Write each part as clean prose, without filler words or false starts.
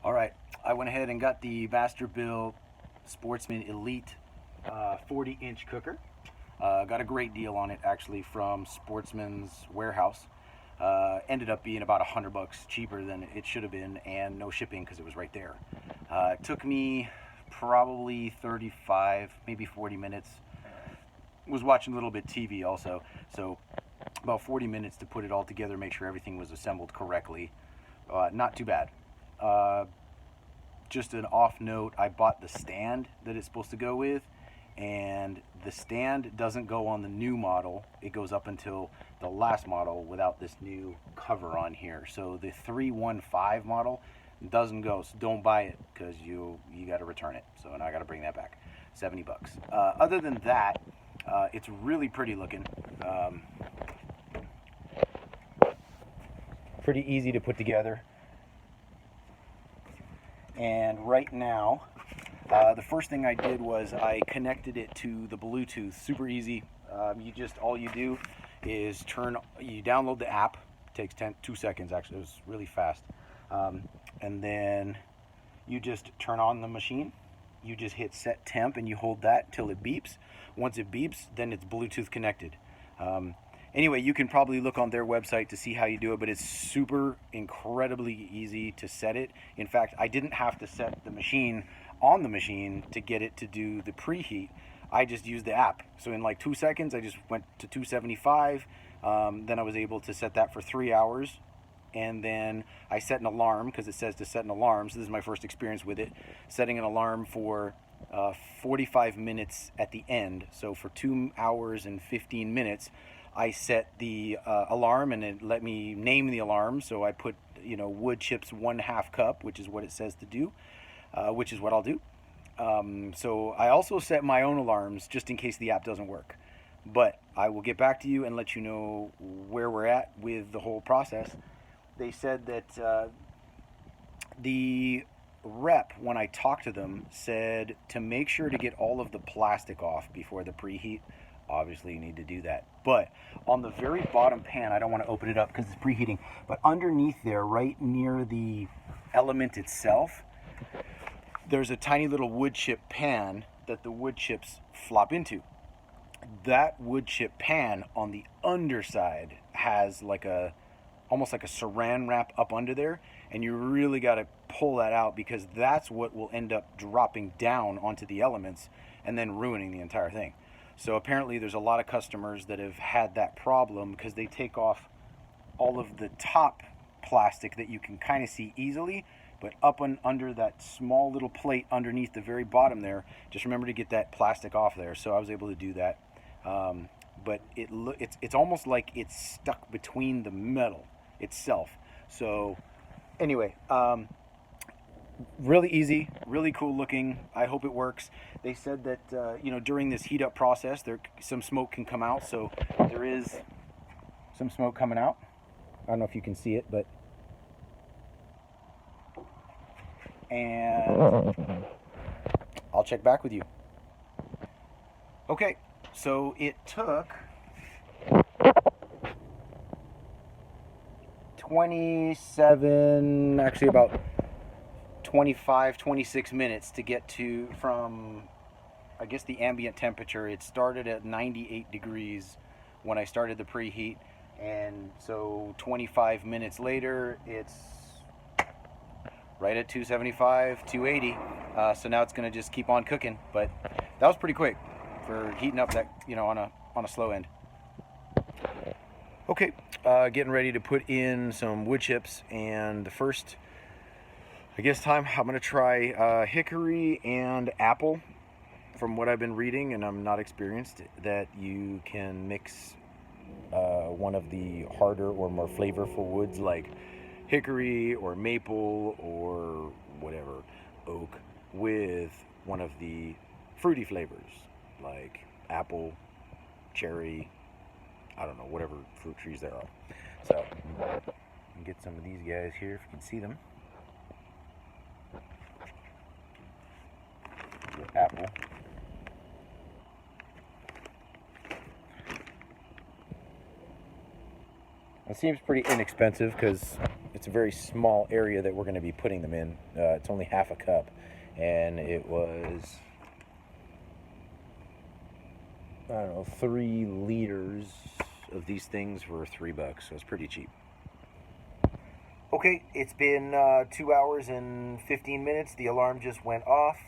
All right, I went ahead and got the Masterbuilt Sportsman Elite 40-inch cooker. Got a great deal on it actually from Sportsman's warehouse. Ended up being about $100 cheaper than it should have been, and no shipping because it was right there. It took me probably 35, maybe 40 minutes. Was watching a little bit TV also, so about 40 minutes to put it all together, make sure everything was assembled correctly. Not too bad. Uh, just an off note, I bought the stand that it's supposed to go with, and the stand doesn't go on the new model. It goes up until the last model without this new cover on here. So the 315 model doesn't go, so don't buy it because you got to return it. So now I got to bring that back. $70. Other than that, it's really pretty looking. Pretty easy to put together. And right now, the first thing I did was I connected it to the Bluetooth. Super easy. All you do is you download the app. It takes 2 seconds actually. It was really fast. And then you just turn on the machine. You just hit set temp and you hold that till it beeps. Once it beeps, then it's Bluetooth connected. Anyway, you can probably look on their website to see how you do it, but it's super incredibly easy to set it. In fact, I didn't have to set the machine on the machine to get it to do the preheat. I just used the app. So in like 2 seconds, I just went to 275. Then I was able to set that for 3 hours. And then I set an alarm because it says to set an alarm. So this is my first experience with it. Setting an alarm for 45 minutes at the end. So for 2 hours and 15 minutes, I set the alarm, and it let me name the alarm. So I put, wood chips 1/2 cup, which is what it says to do, which is what I'll do. So I also set my own alarms just in case the app doesn't work. But I will get back to you and let you know where we're at with the whole process. They said that the rep, when I talked to them, said to make sure to get all of the plastic off before the preheat. Obviously, you need to do that. But on the very bottom pan, I don't want to open it up because it's preheating, but underneath there, right near the element itself, there's a tiny little wood chip pan that the wood chips flop into. That wood chip pan on the underside has almost like a saran wrap up under there, and you really got to pull that out because that's what will end up dropping down onto the elements and then ruining the entire thing. So apparently there's a lot of customers that have had that problem because they take off all of the top plastic that you can kind of see easily, but up and under that small little plate underneath the very bottom there, just remember to get that plastic off there. So I was able to do that. But it's almost like it's stuck between the metal itself. So anyway, really easy, really cool looking. I hope it works. They said that during this heat up process, some smoke can come out. So there is some smoke coming out. I don't know if you can see it, and I'll check back with you. Okay, so it took 27, actually about 25, 26 minutes to get from, I guess, the ambient temperature. It started at 98 degrees when I started the preheat, and so 25 minutes later, it's right at 275, 280. So now it's going to just keep on cooking, but that was pretty quick for heating up that, on a slow end. Okay, getting ready to put in some wood chips, and the first, I guess, time I'm going to try hickory and apple. From what I've been reading, and I'm not experienced, that you can mix one of the harder or more flavorful woods like hickory or maple or whatever, oak, with one of the fruity flavors like apple, cherry, I don't know, whatever fruit trees there are. So you can get some of these guys here if you can see them. The apple. It seems pretty inexpensive because it's a very small area that we're going to be putting them in. It's only half a cup, and it was, I don't know, 3 liters of these things were $3, so it's pretty cheap. Okay, it's been 2 hours and 15 minutes. The alarm just went off.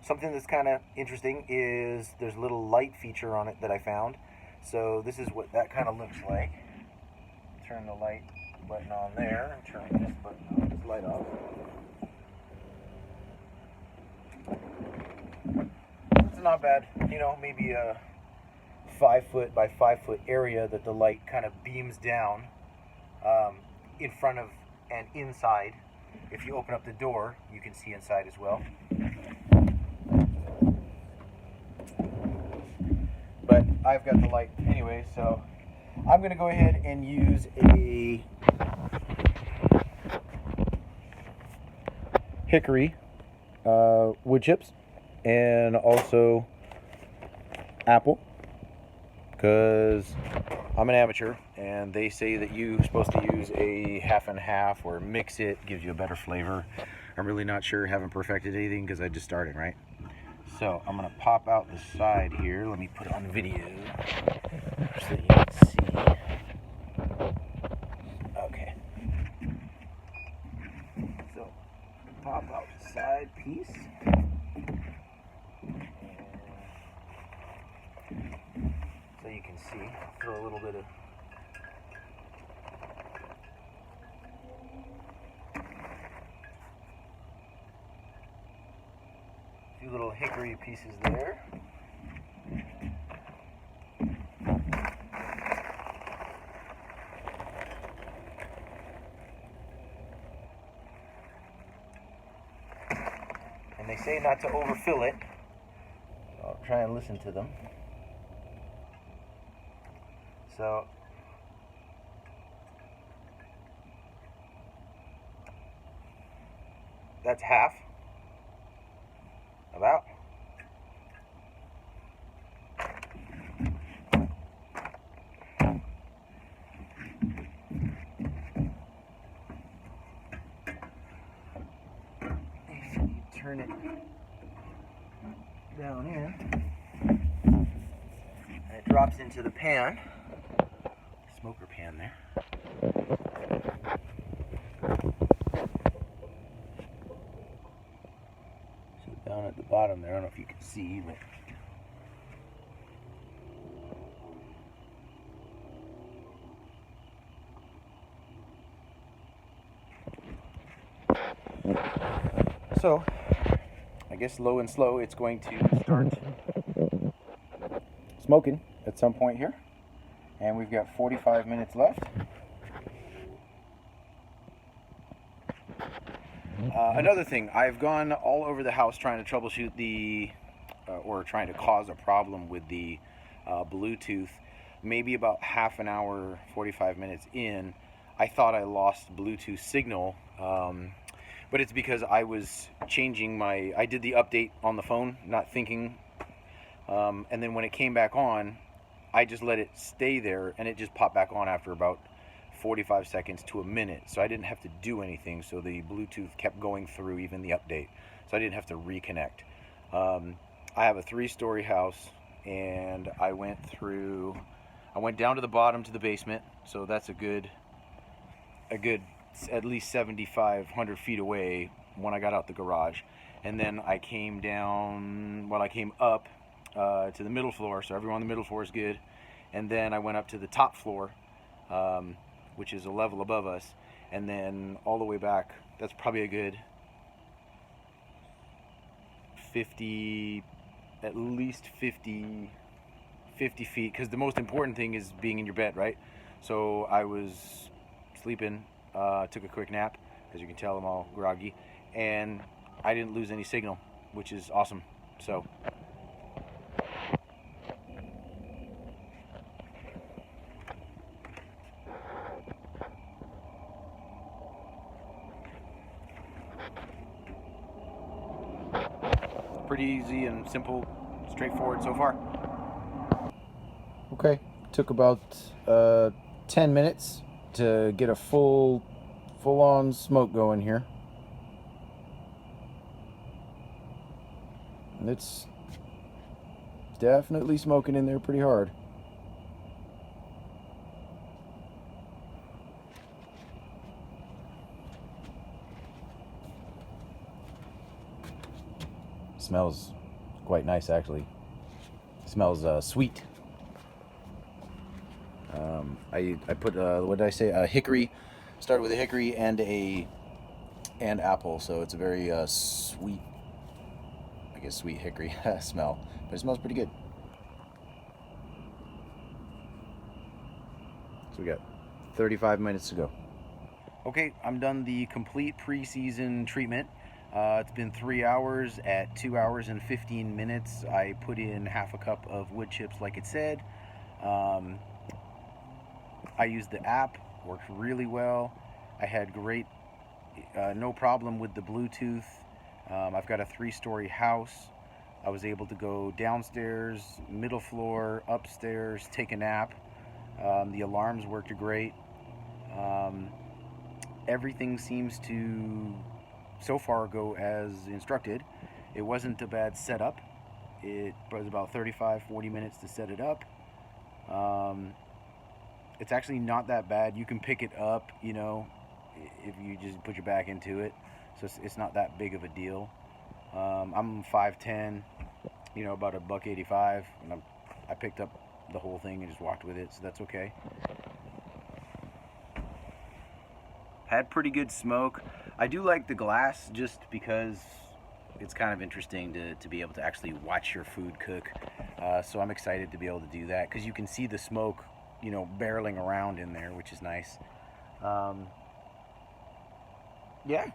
Something that's kind of interesting is there's a little light feature on it that I found. So this is what that kind of looks like. Turn the light button on there and turn this button on, this light off. It's not bad, you know, maybe a 5 foot by 5 foot area that the light kind of beams down in front of and inside. If you open up the door, you can see inside as well. But I've got the light anyway, so I'm going to go ahead and use a hickory wood chips and also apple, because I'm an amateur and they say that you're supposed to use a half and half or mix it, gives you a better flavor. I'm really not sure, haven't perfected anything because I just started, right? So I'm gonna pop out the side here. Let me put it on video so that you can see. Okay. So pop out the side piece. So you can see, throw a little bit of few little hickory pieces there. And they say not to overfill it. So I'll try and listen to them. So that's half. About. And you turn it down in, and it drops into the pan, smoker pan there. Down at the bottom there, I don't know if you can see, but so I guess low and slow it's going to start smoking at some point here, and we've got 45 minutes left. Another thing, I've gone all over the house trying to troubleshoot the, or trying to cause a problem with the Bluetooth. Maybe about half an hour, 45 minutes in, I thought I lost Bluetooth signal, but it's because I was changing I did the update on the phone, not thinking, and then when it came back on, I just let it stay there, and it just popped back on after about 45 seconds to a minute, so I didn't have to do anything, so the Bluetooth kept going through even the update, so I didn't have to reconnect. I have a 3-story house, and I went down to the bottom to the basement, so that's a good at least 7,500 feet away when I got out the garage, and then I came up to the middle floor, so everyone on the middle floor is good, and then I went up to the top floor, which is a level above us, and then all the way back, that's probably a good 50, at least 50 feet, because the most important thing is being in your bed, right? So I was sleeping, took a quick nap, as you can tell I'm all groggy, and I didn't lose any signal, which is awesome. So pretty easy and simple, straightforward so far. Okay, took about 10 minutes to get a full full-on smoke going here. And it's definitely smoking in there pretty hard. Smells quite nice, actually. Smells sweet. I put what did I say? A hickory. Started with a hickory and apple, so it's a very sweet, I guess, sweet hickory smell. But it smells pretty good. So we got 35 minutes to go. Okay, I'm done the complete preseason treatment. It's been 3 hours. At 2 hours and 15 minutes, I put in half a cup of wood chips like it said. I used the app, worked really well. I had no problem with the Bluetooth. I've got a 3-story house. I was able to go downstairs, middle floor, upstairs, take a nap. The alarms worked great. Everything seems to, so far, go as instructed. It wasn't a bad setup. It was about 35-40 minutes to set it up. It's actually not that bad. You can pick it up, you know, if you just put your back into it. So it's not that big of a deal. I'm 5'10", you know, about $185, and I picked up the whole thing and just walked with it, so that's okay. Had pretty good smoke. I do like the glass just because it's kind of interesting to be able to actually watch your food cook. So I'm excited to be able to do that because you can see the smoke, you know, barreling around in there, which is nice. Yeah,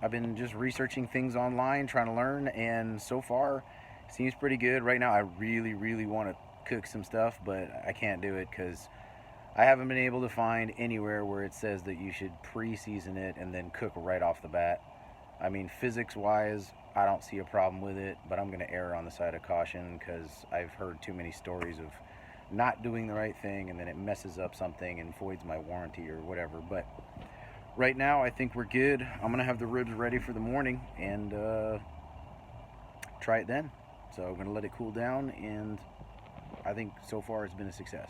I've been just researching things online, trying to learn, and so far it seems pretty good. Right now I really want to cook some stuff, but I can't do it because I haven't been able to find anywhere where it says that you should pre-season it and then cook right off the bat. I mean, physics-wise, I don't see a problem with it, but I'm going to err on the side of caution because I've heard too many stories of not doing the right thing and then it messes up something and voids my warranty or whatever. But right now, I think we're good. I'm going to have the ribs ready for the morning and try it then. So I'm going to let it cool down, and I think so far it's been a success.